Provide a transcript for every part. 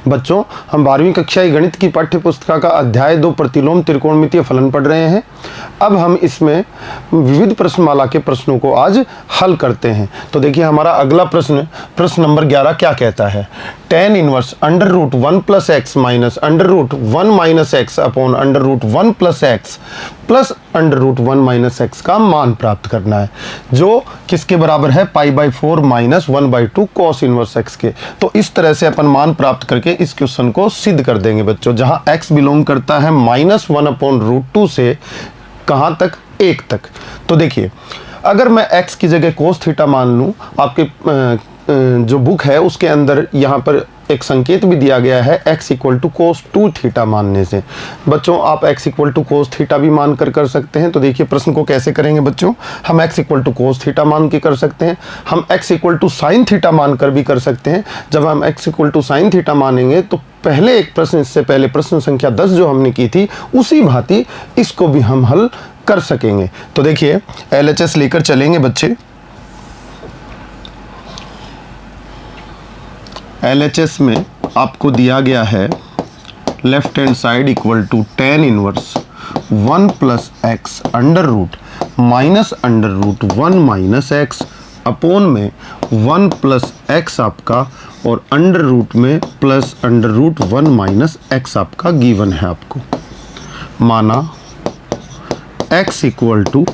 बच्चों, हम 12वीं कक्षा की गणित की पाठ्य पुस्तिका का अध्याय 2 प्रतिलोम त्रिकोणमितीय फलन पढ़ रहे हैं। अब हम इसमें विविध प्रश्नमाला के प्रश्नों को आज हल करते हैं। तो देखिए हमारा अगला प्रश्न नंबर 11 क्या कहता है। tan inverse under root 1 plus x minus under root 1 minus x upon under root 1 plus x plus under root 1 minus x का मान प्राप्त करना है, जो किसके बराबर है π/4 माइनस 1/2 कॉस इनवर्स एक्स के। तो इस तरह से अपन मान प्राप्त करके इस क्वेश्चन को सिद्ध कर देंगे बच्चों, जहां x बिलोंग करता है -1/√2 से कहां तक, 1 तक। तो देखिए अगर मैं x की जगह cos थीटा मान लूँ, आपके जो बुक है उसके अंदर यहाँ पर एक संकेत भी दिया गया है x equal to cos 2 theta मानने से। बच्चों आप x equal to cos theta भी मान कर सकते हैं। तो देखिए प्रश्न को कैसे करेंगे बच्चों, हम x equal to cos theta मान के कर सकते हैं, हम x equal to sine theta मान कर भी कर सकते हैं। जब हम x equal to sine theta मानेंगे तो पहले एक प्रश्न, इससे पहले प्रश्न संख्या 10 जो हमने की थी उसी भांति इसको भी हम हल कर सकेंगे। तो देखिए LHS लेकर चलेंगे बच्चे। LHS में आपको दिया गया है left hand side equal to tan inverse 1 plus x under root minus under root 1 minus x upon में 1 प्लस एक्स आपका और अंडर रूट में plus under root 1 minus x आपका गिवन है। आपको माना x equal to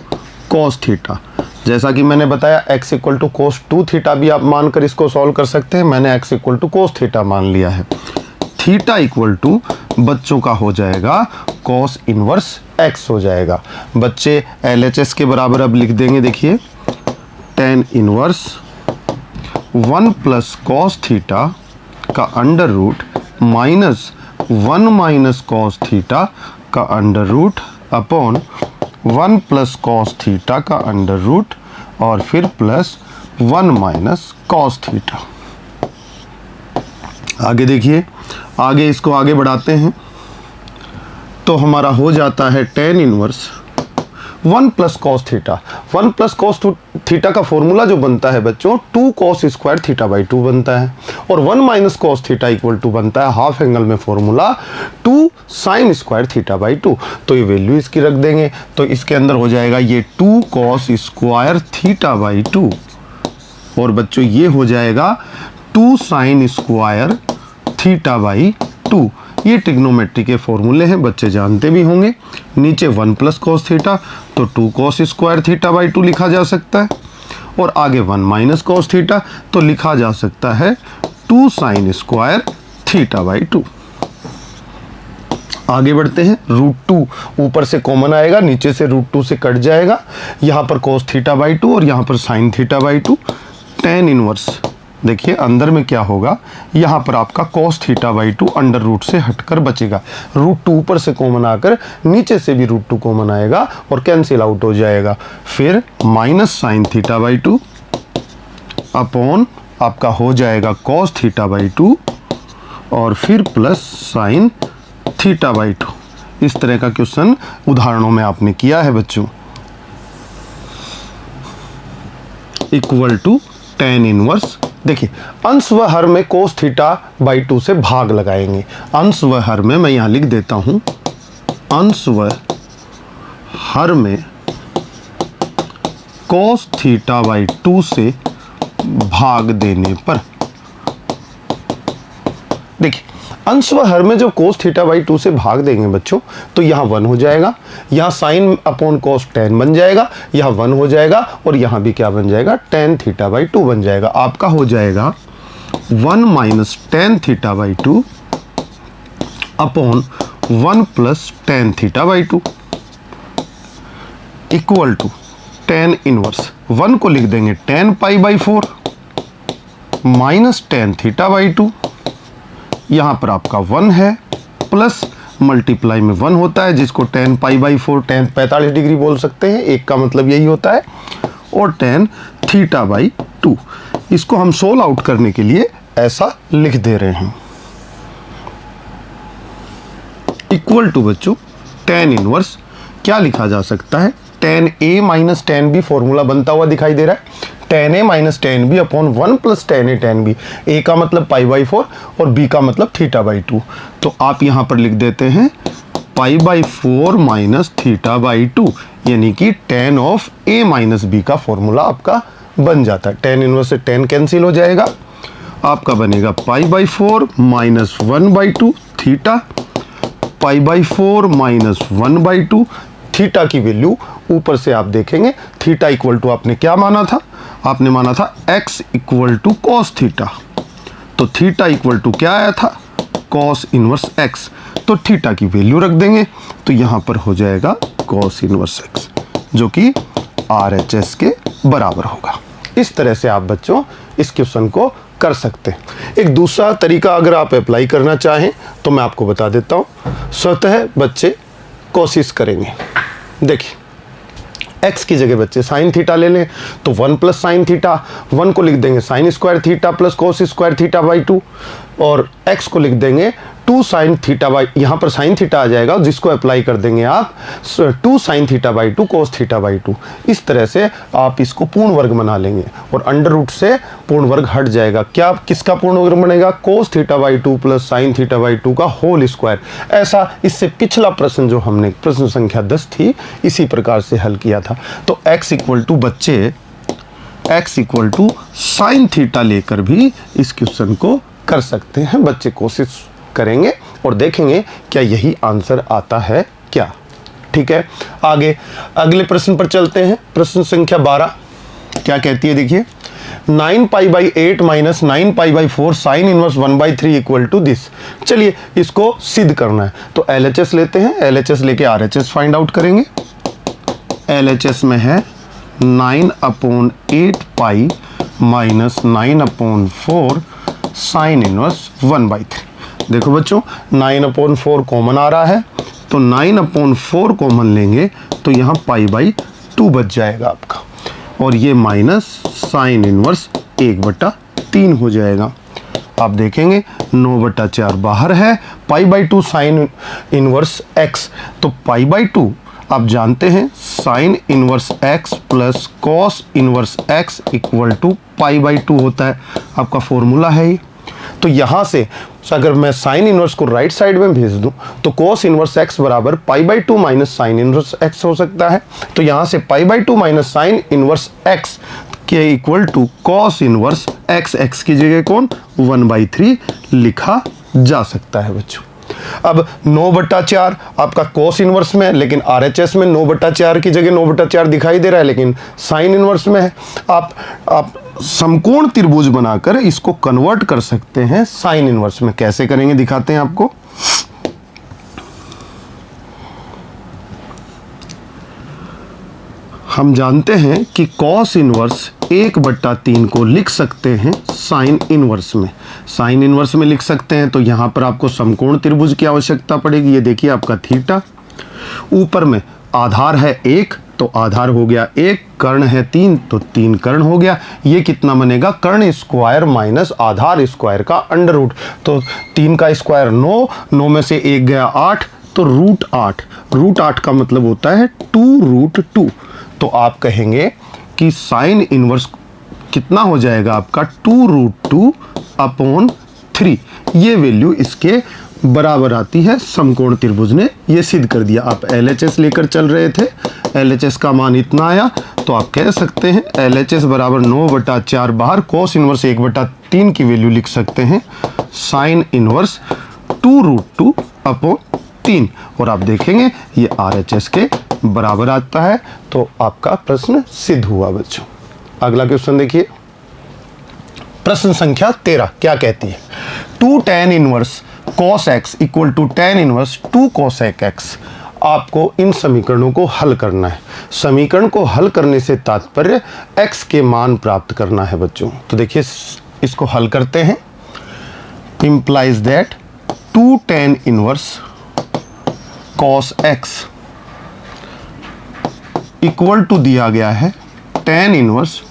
cos theta, जैसा कि मैंने बताया x equal to cos 2 theta भी आप मानकर इसको सॉल्व कर सकते हैं। मैंने x equal to cos theta मान लिया है। थीटा इक्वल टू बच्चों का हो जाएगा कॉस इनवर्स x हो जाएगा। बच्चे LHS के बराबर अब लिख देंगे। देखिए tan inverse 1 plus cos theta का under root minus 1 minus cos theta का under root upon 1 plus cos theta का अंडर रूट और फिर प्लस 1 माइनस कॉस थीटा। आगे देखिए, आगे इसको आगे बढ़ाते हैं तो हमारा हो जाता है tan inverse 1 plus cos theta. 1 plus cos theta का फॉर्मूला जो बनता है बच्चों 2 कॉस स्क्वायर थीटा बाई 2 बनता है, और 1 minus cos theta equal to बनता है हाफ एंगल में formula 2 sine square theta by 2। तो ये वैल्यू इसकी रख देंगे, तो इसके अंदर हो जाएगा ये 2 कॉस स्क्वायर थीटा बाई 2, और बच्चों ये हो जाएगा 2 साइन स्क्वायर थीटा बाई 2। ये ट्रिग्नोमेट्री के फॉर्मूले हैं, बच्चे जानते भी होंगे। नीचे 1 प्लस कॉस थीटा तो 2 कॉस स्क्वायर थीटा बाई 2 लिखा जा सकता है, और आगे 1 माइनस कॉस थीटा तो लिखा जा सकता है 2 साइन स्क्वायर थीटा बाई 2। आगे बढ़ते हैं। √2 ऊपर से कॉमन आएगा, नीचे से √2 से कट जाएगा। यहाँ पर कॉस थीटा बाई 2 और यहाँ पर sine theta by 2। tan inverse देखिए अंदर में क्या होगा, यहाँ पर आपका cos theta by 2 under root से हटकर बचेगा। √2 ऊपर से कॉमन आकर नीचे से भी √2 कॉमन आएगा और कैंसिल आउट हो जाएगा। फिर minus sine theta by 2 upon आपका हो जाएगा cos थीटा बाई 2 और फिर प्लस साइन थीटा बाई 2। इस तरह का क्वेश्चन उदाहरणों में आपने किया है बच्चों। इक्वल टू tan इनवर्स, देखिए अंश व हर में cos थीटा बाई 2 से भाग लगाएंगे। अंश व हर में मैं यहाँ लिख देता हूँ, अंश व हर में cos थीटा बाई 2 से भाग देने पर, देखिए अंश व हर में जो cos थीटा बाई 2 से भाग देंगे बच्चों तो यहाँ 1 हो जाएगा, यहाँ साइन अपॉन cos tan बन जाएगा, यहाँ 1 हो जाएगा और यहाँ भी क्या बन जाएगा tan थीटा बाई 2 बन जाएगा। आपका हो जाएगा 1 minus tan theta by 2 upon 1 plus tan theta by 2 equal to tan inverse 1 को लिख देंगे tan π/4 minus tan theta by 2। यहाँ पर आपका 1 है प्लस मल्टीप्लाई में 1 होता है, जिसको tan π/4 tan 45 डिग्री बोल सकते हैं, एक का मतलब यही होता है, और tan थीटा बाई 2। इसको हम सोल्व आउट करने के लिए ऐसा लिख दे रहे हैं। इक्वल टू बच्चों tan इनवर्स क्या लिखा जा सकता है, tan A minus tan B formula बनता हुआ दिखाई दे रहा है। tan a minus tan b upon 1 plus tan a tan b। a का मतलब π/4 और b का मतलब θ/2। तो आप यहाँ पर लिख देते हैं π/4 माइनस θ/2, यानी कि tan of a minus b का फॉर्मूला आपका बन जाता है। tan इनवर्स से tan कैंसिल हो जाएगा, आपका बनेगा π/4 माइनस 1/2 थीटा, π/4 माइनस 1/2 थीटा की वैल्यू ऊपर से आप देखेंगे। थीटा इक्वल टू आपने क्या माना था, आपने माना था x equal to cos theta, तो थीटा इक्वल टू क्या आया था, कॉस इनवर्स x। तो थीटा की वैल्यू रख देंगे, तो यहाँ पर हो जाएगा कॉस इनवर्स x, जो कि RHS के बराबर होगा। इस तरह से आप बच्चों इस क्वेश्चन को कर सकते हैं। एक दूसरा तरीका अगर आप अप्लाई करना चाहें तो मैं आपको बता देता हूँ। स्वतः बच्चे कोशिश करेंगे, देखिए x की जगह बच्चे साइन थीटा ले लें, तो 1 प्लस साइन थीटा, 1 को लिख देंगे sine square theta plus cos square θ/2, और x को लिख देंगे 2 साइन थीटा, यहाँ पर साइन थीटा आ जाएगा जिसको अप्लाई कर देंगे आप 2 साइन θ/2 कोस θ/2। इस तरह से आप इसको पूर्ण वर्ग बना लेंगे और अंडर रूट से पूर्ण वर्ग हट जाएगा। क्या किसका पूर्ण वर्ग बनेगा, कोस θ/2 प्लस साइन θ/2 का होल स्क्वायर। ऐसा इससे पिछला प्रश्न जो हमने प्रश्न संख्या 10 थी इसी प्रकार से हल किया था। तो x इक्वल टू बच्चे x equal to sine theta लेकर भी इस क्वेश्चन को कर सकते हैं। बच्चे कोशिश करेंगे और देखेंगे क्या यही आंसर आता है क्या। ठीक है, आगे अगले प्रश्न पर चलते हैं। प्रश्न संख्या 12 क्या कहती है, देखिए 9π/8 minus 9π/4 sine inverse 1/3 equal to this. चलिए इसको सिद्ध करना है, तो LHS लेते हैं, LHS लेके RHS फाइंड आउट करेंगे। LHS में है 9/8π माइनस 9/4 साइन इनवर्स 1/3। देखो बच्चों 9/4 कॉमन आ रहा है, तो 9/4 कॉमन लेंगे तो यहाँ π/2 बच जाएगा आपका, और ये माइनस साइन इनवर्स 1/3 हो जाएगा। आप देखेंगे 9/4 बाहर है, π/2 साइन इनवर्स x, तो π/2 आप जानते हैं sine inverse x plus cos inverse x equal to π/2 होता है, आपका फॉर्मूला है ये। तो यहाँ से अगर मैं साइन इनवर्स को राइट साइड में भेज दूं तो cos इनवर्स x बराबर π/2 माइनस साइन इनवर्स x हो सकता है। तो यहाँ से π/2 माइनस साइन इनवर्स x के equal to cos inverse x की जगह कौन 1/3 लिखा जा सकता है बच्चों। अब 9/4 आपका cos इनवर्स में है, लेकिन RHS में 9/4 की जगह 9/4 दिखाई दे रहा है, लेकिन साइन इनवर्स में है। आप समकोण त्रिभुज बनाकर इसको कन्वर्ट कर सकते हैं साइन इनवर्स में। कैसे करेंगे दिखाते हैं आपको। हम जानते हैं कि cos इनवर्स 1/3 को लिख सकते हैं साइन इनवर्स में, साइन इनवर्स में लिख सकते हैं। तो यहाँ पर आपको समकोण त्रिभुज की आवश्यकता पड़ेगी। ये देखिए आपका थीटा, ऊपर में आधार है 1 तो आधार हो गया 1, कर्ण है 3 तो 3 कर्ण हो गया। ये कितना बनेगा, कर्ण स्क्वायर माइनस आधार स्क्वायर का अंडर रूट। तो 3 का स्क्वायर 9, 9 में से 1 गया 8, तो √8। √8 का मतलब होता है 2√2। तो आप कहेंगे कि साइन इनवर्स कितना हो जाएगा आपका 2√2/3। ये वैल्यू इसके बराबर आती है। समकोण त्रिभुज ने ये सिद्ध कर दिया। आप LHS लेकर चल रहे थे, LHS का मान इतना आया, तो आप कह सकते हैं LHS बराबर 9/4 बाहर, cos इनवर्स 1/3 की वैल्यू लिख सकते हैं साइन इनवर्स 2√2/3, और आप देखेंगे ये RHS के बराबर आता है। तो आपका प्रश्न सिद्ध हुआ बच्चों। अगला क्वेश्चन देखिए, प्रश्न संख्या 13 क्या कहती है, 2 tan inverse cos x equal to tan inverse 2 cosec x। आपको इन समीकरणों को हल करना है। समीकरण को हल करने से तात्पर्य x के मान प्राप्त करना है बच्चों। तो देखिए इसको हल करते हैं। Implies that 2 tan inverse cos x equal to दिया गया है tan इनवर्स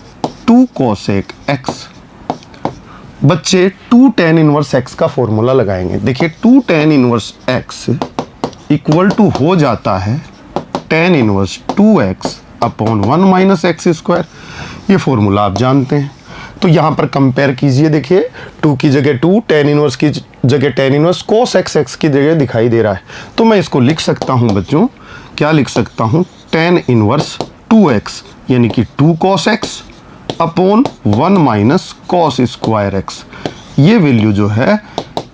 2 cosec x। बच्चे 2 tan इनवर्स x का फॉर्मूला लगाएंगे। देखिए 2 tan inverse x equal to हो जाता है tan inverse 2x upon 1 minus x square. ये फॉर्मूला आप जानते हैं। तो यहाँ पर कंपेयर कीजिए, देखिए 2 की जगह 2, tan इनवर्स की जगह tan inverse, cos x x की जगह दिखाई दे रहा है। तो मैं इसको लिख सकता हूँ बच्चों, क्या लिख सकता हूँ, tan इनवर्स 2x यानी कि 2 cos x upon 1 minus cos square x। ये वैल्यू जो है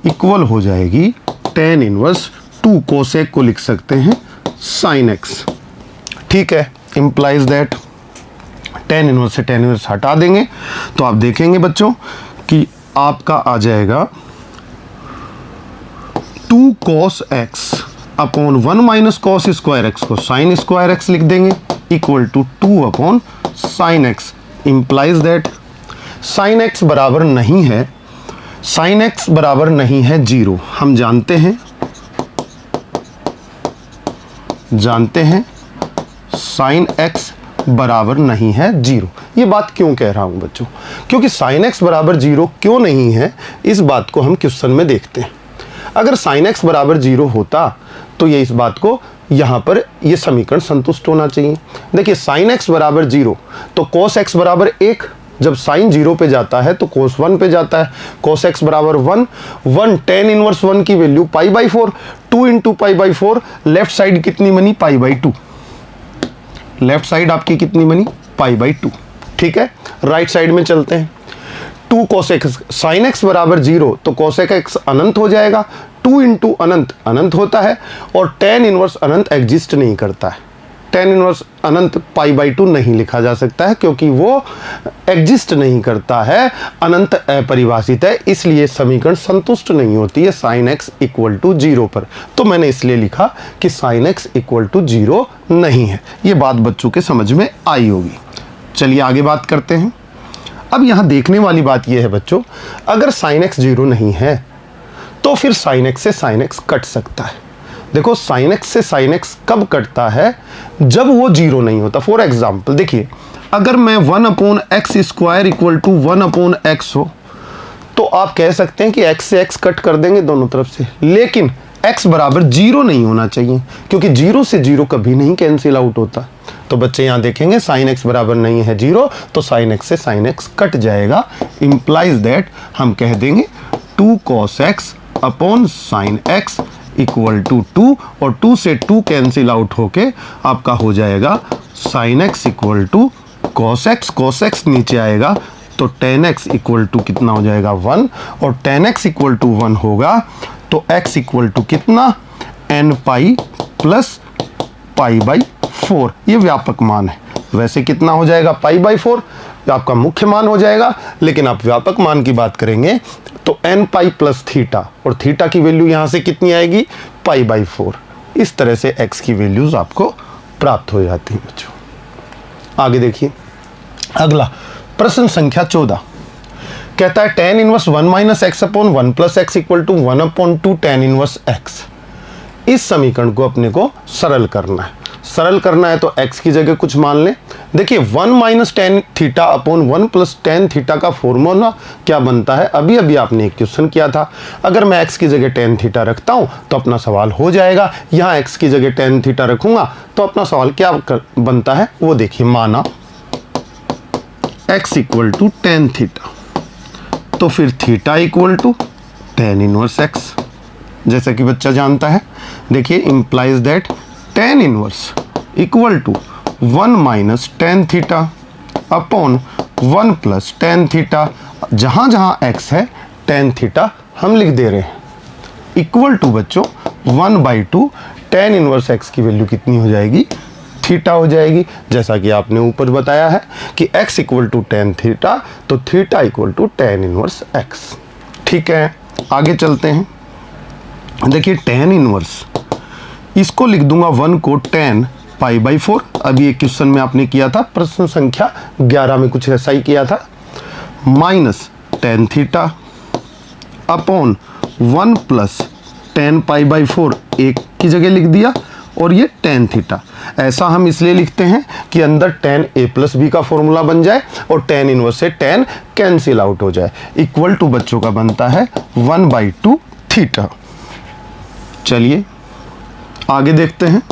इक्वल हो जाएगी tan इनवर्स 2 cos को लिख सकते हैं sin x। ठीक है, इम्प्लाइज दैट tan इनवर्स से tan इनवर्स हटा देंगे तो आप देखेंगे बच्चों कि आपका आ जाएगा 2 cos x upon 1 minus cos square x को sin स्क्वायर x लिख देंगे equal to 2 upon sin x। Implies that sin x बराबर नहीं है, sin x बराबर नहीं है 0। हम जानते हैं sin x बराबर नहीं है 0। ये बात क्यों कह रहा हूं बच्चों, क्योंकि sin x बराबर 0 क्यों नहीं है, इस बात को हम क्वेश्चन में देखते हैं। अगर sin x बराबर 0 होता तो ये इस बात को यहाँ पर ये समीकरण संतुष्ट होना चाहिए। देखिए sin x बराबर 0 तो cos x बराबर 1, जब sin 0 पे जाता है तो cos 1 पे जाता है। cos x बराबर 1 tan इनवर्स 1 की वैल्यू π/4, 2 इंटू π/4, लेफ्ट साइड कितनी बनी π/2, लेफ्ट साइड आपकी कितनी बनी π/2। ठीक है, राइट साइड में चलते हैं। 2 cos x, sin x बराबर 0 तो cos x अनंत हो जाएगा, 2 इंटू अनंत अनंत होता है, और tan इनवर्स अनंत एग्जिस्ट नहीं करता है। tan इनवर्स अनंत π/2 नहीं लिखा जा सकता है क्योंकि वो एग्जिस्ट नहीं करता है, अनंत अपरिभाषित है, इसलिए समीकरण संतुष्ट नहीं होती है sin x इक्वल टू 0 पर। तो मैंने इसलिए लिखा कि sin x इक्वल टू 0 नहीं है। ये बात बच्चों के समझ में आई होगी। चलिए आगे बात करते हैं। अब यहाँ देखने वाली बात यह है बच्चों, अगर sin x 0 नहीं है तो फिर sin x से sin x कट सकता है। देखो sin x से sin x कब कटता है, जब वो 0 नहीं होता। फॉर एग्जाम्पल देखिए, अगर मैं 1 upon x square equal to 1 upon x हो तो आप कह सकते हैं कि x से x कट कर देंगे दोनों तरफ से, लेकिन x बराबर 0 नहीं होना चाहिए क्योंकि 0 से 0 कभी नहीं कैंसिल आउट होता। तो बच्चे यहाँ देखेंगे sin x बराबर नहीं है 0 तो sin x से sin x कट जाएगा। इम्प्लाइज दैट हम कह देंगे 2 cos x अपॉन sin x इक्वल टू 2, और 2 से 2 कैंसिल आउट होके आपका हो जाएगा sin x equal to cos x नीचे आएगा तो tan x इक्वल टू कितना हो जाएगा 1, और tan x इक्वल टू 1 होगा तो x इक्वल टू कितना n पाई प्लस π/4। ये व्यापक मान है, वैसे कितना हो जाएगा π/4 आपका मुख्य मान हो जाएगा, लेकिन आप व्यापक मान की बात करेंगे तो n पाई प्लस थीटा, और थीटा की वैल्यू यहाँ से कितनी आएगी π/4। इस तरह से x की वैल्यूज आपको प्राप्त हो जाती हैं बच्चों। आगे देखिए, अगला प्रश्न संख्या 14 कहता है tan inverse 1 minus x upon 1 plus x equal to 1 upon 2 tan inverse x। इस समीकरण को अपने को सरल करना है। सरल करना है तो x की जगह कुछ मान लें। देखिए 1 minus tan theta upon 1 plus tan theta का फॉर्मूला क्या बनता है, अभी अभी आपने एक क्वेश्चन किया था। अगर मैं x की जगह टेन थीटा रखता हूं तो अपना सवाल हो जाएगा। यहाँ x की जगह टेन थीटा रखूंगा तो अपना सवाल क्या बनता है वो देखिए। माना x equal to tan theta तो फिर theta equal to tan inverse x, जैसा कि बच्चा जानता है। देखिए implies that tan inverse equal to 1 minus tan theta upon 1 plus tan theta. जहाँ जहाँ x है टेन थीटा हम लिख दे रहे हैं, इक्वल टू बच्चों 1/2 टेन इनवर्स x की वैल्यू कितनी हो जाएगी, थीटा हो जाएगी। जैसा कि आपने ऊपर बताया है कि x equal to tan theta तो theta equal to tan inverse x। ठीक है, आगे चलते हैं। देखिए टेन इनवर्स, इसको लिख दूंगा 1 को टेन π/4। अभी एक क्वेश्चन में आपने किया था, प्रश्न संख्या 11 में कुछ ऐसा ही किया था। Minus tan theta upon 1 plus tan π/4 एक की जगह लिख दिया, और ये टेन थीटा। ऐसा हम इसलिए लिखते हैं कि अंदर टेन a प्लस बी का फॉर्मूला बन जाए और टेन इनवर्स से टेन कैंसिल आउट हो जाए। इक्वल टू बच्चों का बनता है 1/2 थीटा। चलिए आगे देखते हैं।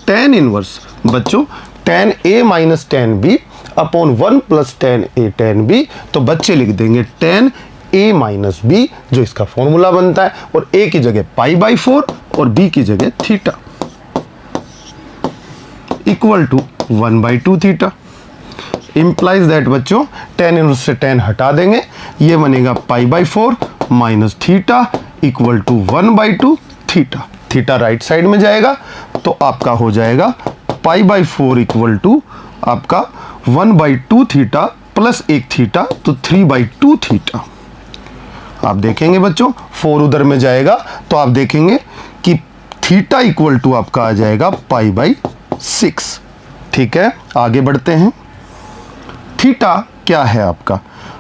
टेन इनवर्स बच्चों, tan A minus tan B upon 1 plus tan A tan B। तो बच्चे लिख देंगे tan A माइनस B जो इसका फॉर्मूला बनता है, और A की जगह π/4 और B की जगह theta equal to 1/2 theta. Implies that बच्चों tan इनवर्स से tan हटा देंगे, ये बनेगा π/4 माइनस theta equal to 1/2 theta. Theta right side में जाएगा तो आपका हो जाएगा π/4 इक्वल टू आपका 1/2 थीटा प्लस 1 थीटा, तो 3/2 थीटा। आप देखेंगे बच्चों 4 उधर में जाएगा तो आप देखेंगे कि थीटा इक्वल टू आपका आ जाएगा π/6। ठीक है, आगे बढ़ते हैं। थीटा क्या है आपका,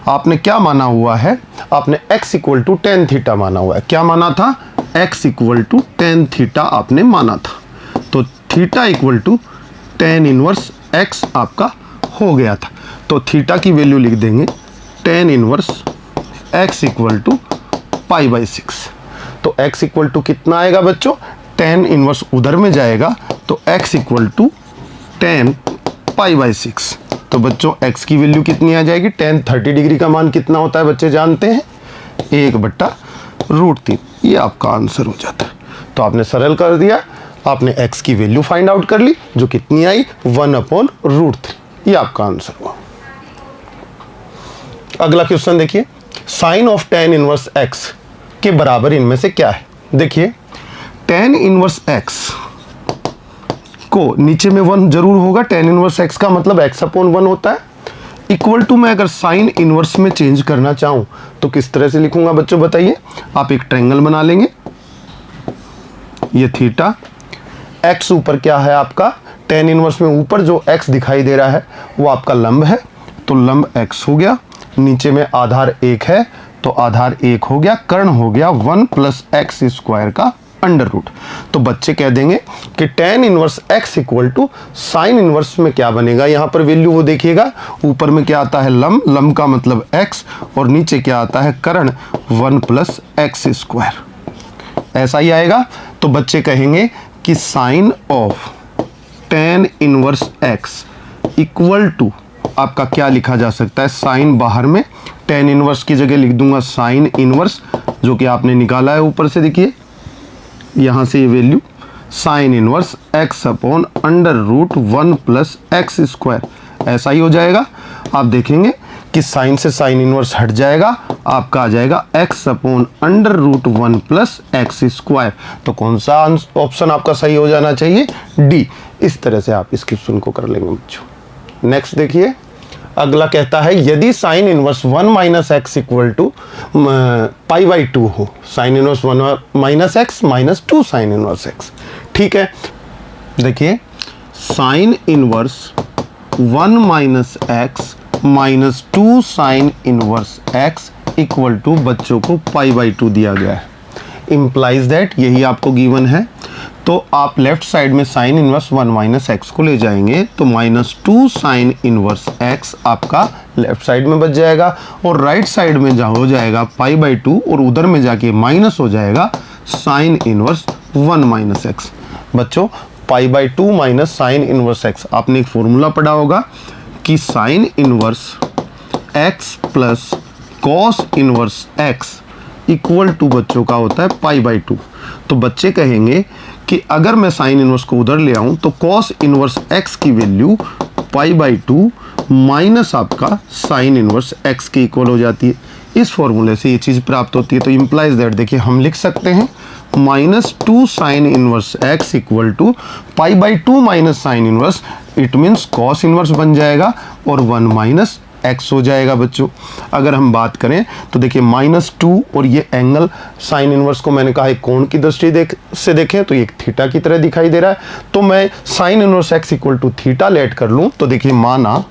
आपने क्या माना हुआ है, आपने x equal to tan theta माना हुआ है। क्या माना था, x equal to tan theta आपने माना था। तो theta equal to tan inverse x आपका हो गया था। तो थीटा की वैल्यू लिख देंगे tan inverse x equal to π/6। तो x इक्वल टू कितना आएगा बच्चों, tan इनवर्स उधर में जाएगा तो x इक्वल टू tan π/6। तो बच्चों x की वैल्यू कितनी आ जाएगी, tan 30 डिग्री का मान कितना होता है बच्चे जानते हैं, 1/√3। ये आपका आंसर हो जाता है। तो आपने सरल कर दिया, आपने x की वैल्यू फाइंड आउट कर ली जो कितनी आई 1/√3। ये आपका आंसर हुआ। अगला क्वेश्चन देखिए, sine of tan inverse x के बराबर इनमें से क्या है। देखिए tan इनवर्स x को नीचे में 1 जरूर होगा, tan इनवर्स x का मतलब x/1 होता है। इक्वल टू मैं अगर साइन इनवर्स में चेंज करना चाहूं तो किस तरह से लिखूंगा बच्चों बताइए। आप एक ट्रायंगल बना लेंगे, ये थीटा, x ऊपर क्या है आपका, tan इनवर्स में ऊपर जो x दिखाई दे रहा है वो आपका लंब है, तो लंब x हो गया। नीचे में आधार 1 है तो आधार 1 हो गया, कर्ण हो गया 1 प्लस एक्स स्क्वायर का अंडर रूट। तो बच्चे कह देंगे कि tan inverse x equal to sine inverse में क्या बनेगा, यहाँ पर वैल्यू वो देखिएगा, ऊपर में क्या आता है लंब, लंब का मतलब x, और नीचे क्या आता है कर्ण 1 प्लस एक्स स्क्वायर, ऐसा ही आएगा। तो बच्चे कहेंगे कि sine of tan inverse x equal to आपका क्या लिखा जा सकता है, साइन बाहर में, tan इनवर्स की जगह लिख दूंगा साइन इनवर्स जो कि आपने निकाला है ऊपर से, देखिए यहाँ से ये value sign inverse x upon √1 plus x square, ऐसा ही हो जाएगा। आप देखेंगे कि साइन से साइन इनवर्स हट जाएगा, आपका आ जाएगा x upon √1 plus x square. तो कौन सा ऑप्शन आपका सही हो जाना चाहिए, डी। इस तरह से आप इस क्वेश्चन को कर लेंगे बच्चों। नेक्स्ट देखिए, अगला कहता है यदि sine inverse 1 minus x equal to π/2 हो, sine inverse 1 minus x minus 2 sine inverse x. ठीक है, देखिए sine inverse 1 minus x minus 2 sine inverse x equal to बच्चों को π/2 दिया गया है। इम्प्लाइज दैट यही आपको गिवन है। तो आप लेफ्ट साइड में साइन इनवर्स 1 माइनस एक्स को ले जाएंगे तो -2 साइन इनवर्स एक्स आपका लेफ्ट साइड में बच जाएगा, और राइट साइड में जहाँ हो जाएगा π/2 और उधर में जाके माइनस हो जाएगा साइन इनवर्स 1 माइनस एक्स। बच्चों π/2 माइनस साइन इनवर्स एक्स, आपने एक फॉर्मूला पढ़ा होगा कि sine inverse x plus cos inverse x equal to बच्चों का होता है π/2। तो बच्चे कहेंगे कि अगर मैं साइन इनवर्स को उधर ले आऊं तो कॉस इनवर्स एक्स की वैल्यू π/2 माइनस आपका साइन इनवर्स एक्स के इक्वल हो जाती है। इस फॉर्मूले से ये चीज़ प्राप्त होती है। तो इम्प्लाइज दैट देखिए हम लिख सकते हैं -2 sine inverse x equal to π/2 minus sine inverse, it means cos inverse बन जाएगा और 1 माइनस एक्स हो जाएगा बच्चों। अगर हम बात करें तो देखिए -2 और ये एंगल साइन इनवर्स को मैंने कहा एक कोण की दृष्टि से देखें तो ये एक थीटा की तरह दिखाई दे रहा है। तो मैं sine inverse x equal to theta let कर लूं तो देखिए माना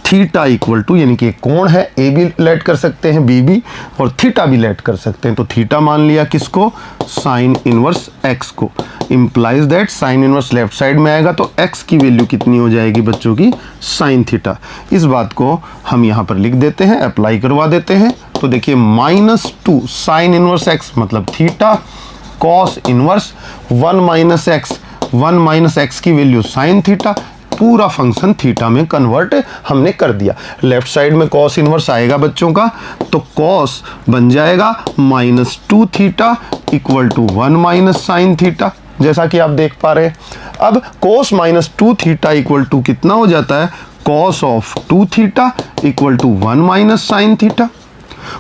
थीटा इक्वल टू, यानी कि कोण है ए भी लेट कर सकते हैं बी भी, और थीटा भी लेट कर सकते हैं। तो थीटा मान लिया किसको, साइन इनवर्स एक्स को। Implies that sine inverse left side में आएगा तो एक्स की वैल्यू कितनी हो जाएगी बच्चों की, साइन थीटा। इस बात को हम यहाँ पर लिख देते हैं, अप्लाई करवा देते हैं। तो देखिए -2 साइन इनवर्स एक्स मतलब theta, cos inverse 1 minus x 1 minus x की वैल्यू साइन थीटा, पूरा फंक्शन थीटा में कन्वर्ट हमने कर दिया। लेफ्ट साइड में कॉस इनवर्स आएगा बच्चों का, तो कॉस बन जाएगा -2 theta equal to 1 minus sine theta, जैसा कि आप देख पा रहे हैं। अब cos -2 थीटा इक्वल टू कितना हो जाता है, cos of 2 theta equal to 1 minus sine theta.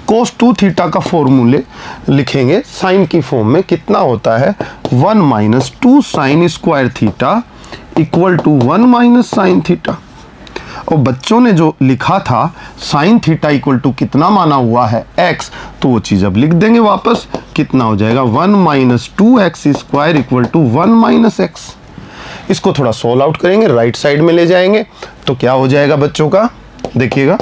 cos 2 theta का फॉर्मूले लिखेंगे साइन की फॉर्म में, कितना होता है 1 minus 2 sine square theta equal to 1 minus sine theta. और बच्चों ने जो लिखा था साइन थीटा इक्वल टू कितना माना हुआ है x, तो वो चीज़ अब लिख देंगे वापस, कितना हो जाएगा 1 minus 2x square equal to 1 minus x. इसको थोड़ा सोल्व आउट करेंगे, राइट साइड में ले जाएंगे तो क्या हो जाएगा बच्चों का, देखिएगा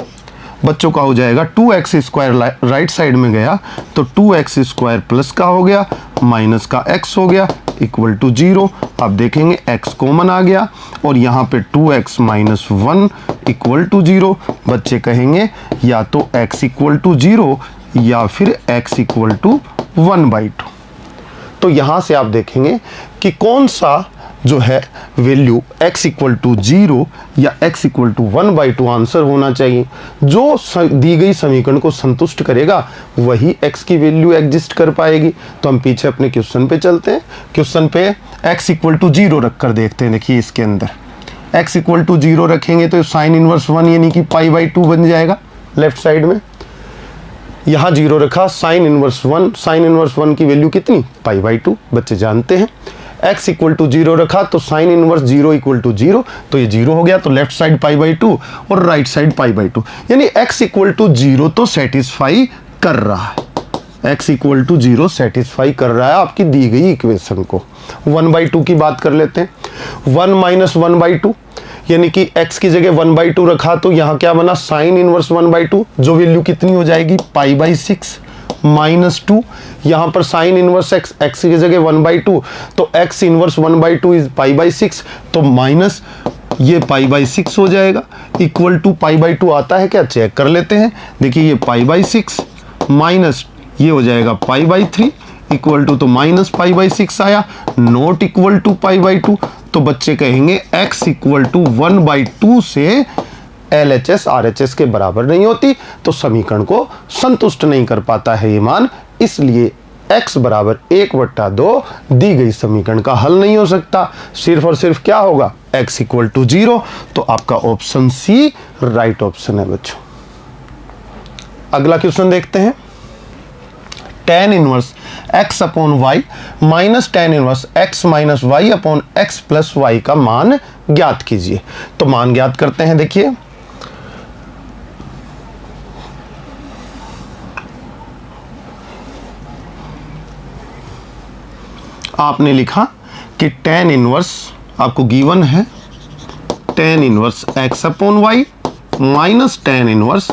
बच्चों का हो जाएगा 2x स्क्वायर, राइट साइड में गया तो 2x स्क्वायर प्लस का हो गया माइनस का x हो गया इक्वल टू 0। आप देखेंगे x कॉमन आ गया और यहाँ पे 2x माइनस 1 इक्वल टू 0। बच्चे कहेंगे या तो x इक्वल टू 0 या फिर x इक्वल टू 1/2। तो यहाँ से आप देखेंगे कि कौन सा जो है वैल्यू x इक्वल टू 0 या x इक्वल टू 1/2 आंसर होना चाहिए। जो दी गई समीकरण को संतुष्ट करेगा वही x की वैल्यू एग्जिस्ट कर पाएगी। तो हम पीछे अपने क्वेश्चन पे चलते हैं। क्वेश्चन पे x इक्वल टू 0 रख कर देखते हैं। देखिए इसके अंदर x इक्वल टू 0 रखेंगे तो साइन इनवर्स 1 यानी कि π/2 बन जाएगा लेफ्ट साइड में। यहाँ 0 रखा, साइन इनवर्स 1, साइन इनवर्स 1 की वैल्यू कितनी π/2 बच्चे जानते हैं। x इक्वल टू 0 रखा तो साइन इनवर्स 0 इक्वल टू 0, तो ये 0 हो गया, तो लेफ्ट साइड π/2 और राइट साइड π/2, यानी x इक्वल टू 0 तो सेटिस्फाई कर रहा है। x इक्वल टू 0 सेटिस्फाई कर रहा है आपकी दी गई इक्वेशन को। 1/2 की बात कर लेते हैं। 1 माइनस 1/2 यानी कि x की जगह 1/2 रखा तो यहाँ क्या बना साइन इनवर्स 1/2, जो वैल्यू कितनी हो जाएगी π/6 -2। यहाँ पर साइन इनवर्स x की जगह 1/2 तो x इनवर्स 1/2 इज π/6, तो माइनस ये π/6 हो जाएगा इक्वल टू π/2 आता है क्या, चेक कर लेते हैं। देखिए ये π/6 माइनस ये हो जाएगा π/3 इक्वल टू, तो माइनस π/6 आया, नॉट इक्वल टू π/2। तो बच्चे कहेंगे x इक्वल टू 1/2 से LHS RHS के बराबर नहीं होती, तो समीकरण को संतुष्ट नहीं कर पाता है ये मान, इसलिए x बराबर 1/2 दी गई समीकरण का हल नहीं हो सकता। सिर्फ और सिर्फ क्या होगा x इक्वल टू 0, तो आपका ऑप्शन सी राइट ऑप्शन है बच्चों। अगला क्वेश्चन देखते हैं। tan inverse x upon y minus tan inverse x minus y upon x plus y का मान ज्ञात कीजिए। तो मान ज्ञात करते हैं। देखिए आपने लिखा कि tan इनवर्स आपको गिवन है tan inverse x upon y minus tan inverse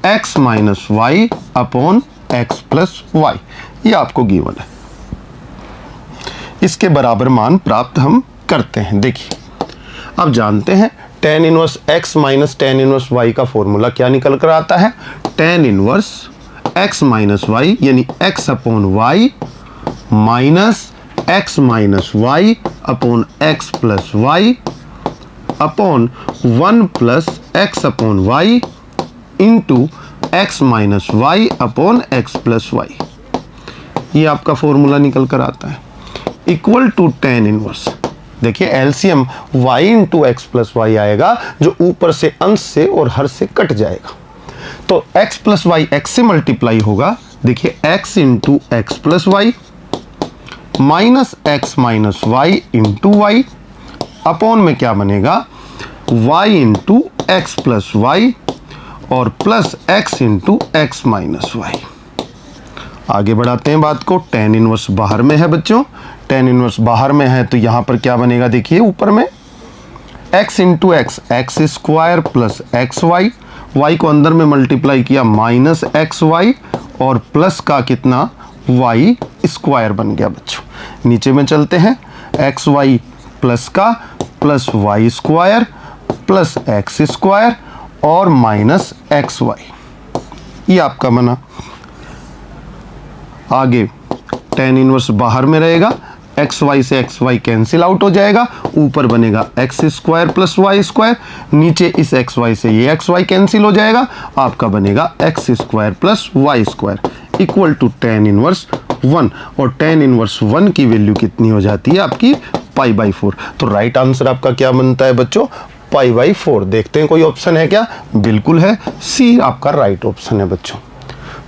x minus y upon x plus y, ये आपको गिवन है। इसके बराबर मान प्राप्त हम करते हैं। देखिए अब जानते हैं tan inverse x minus tan inverse y का फॉर्मूला क्या निकल कर आता है, tan inverse x minus y यानी x upon y minus x minus y upon x plus y upon 1 plus x upon y into x minus y upon x plus y, ये आपका formula निकल कर आता है इक्वल टू tan इनवर्स। देखिए LCM y into x plus y आएगा, जो ऊपर से अंश से और हर से कट जाएगा, तो x प्लस वाई x से मल्टीप्लाई होगा। देखिए x into x plus y minus x minus y into y upon में क्या बनेगा y into x plus y और plus x into x minus y. आगे बढ़ाते हैं बात को। tan इनवर्स बाहर में है बच्चों, tan इनवर्स बाहर में है तो यहाँ पर क्या बनेगा, देखिए ऊपर में x into x x square plus x y, y को अंदर में मल्टीप्लाई किया माइनस एक्स वाई और प्लस का कितना y स्क्वायर बन गया बच्चों। नीचे में चलते हैं, एक्स वाई प्लस का plus y square plus x square और माइनस एक्स वाई, ये आपका बना। आगे tan इनवर्स बाहर में रहेगा एक्स वाई से एक्स वाई कैंसिल आउट हो जाएगा, ऊपर बनेगा x square plus y square, नीचे इस एक्स वाई से ये एक्स वाई कैंसिल हो जाएगा, आपका बनेगा x square plus y square equal to tan inverse 1, और tan इनवर्स 1 की वैल्यू कितनी हो जाती है आपकी π/4। तो राइट आंसर आपका क्या बनता है बच्चों, π/4। देखते हैं कोई ऑप्शन है क्या, बिल्कुल है, सी आपका राइट ऑप्शन है बच्चों।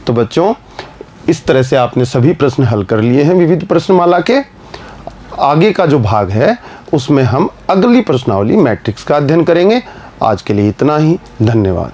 तो बच्चों इस तरह से आपने सभी प्रश्न हल कर लिए हैं विविध प्रश्नमाला के। आगे का जो भाग है उसमें हम अगली प्रश्नावली मैट्रिक्स का अध्ययन करेंगे। आज के लिए इतना ही, धन्यवाद।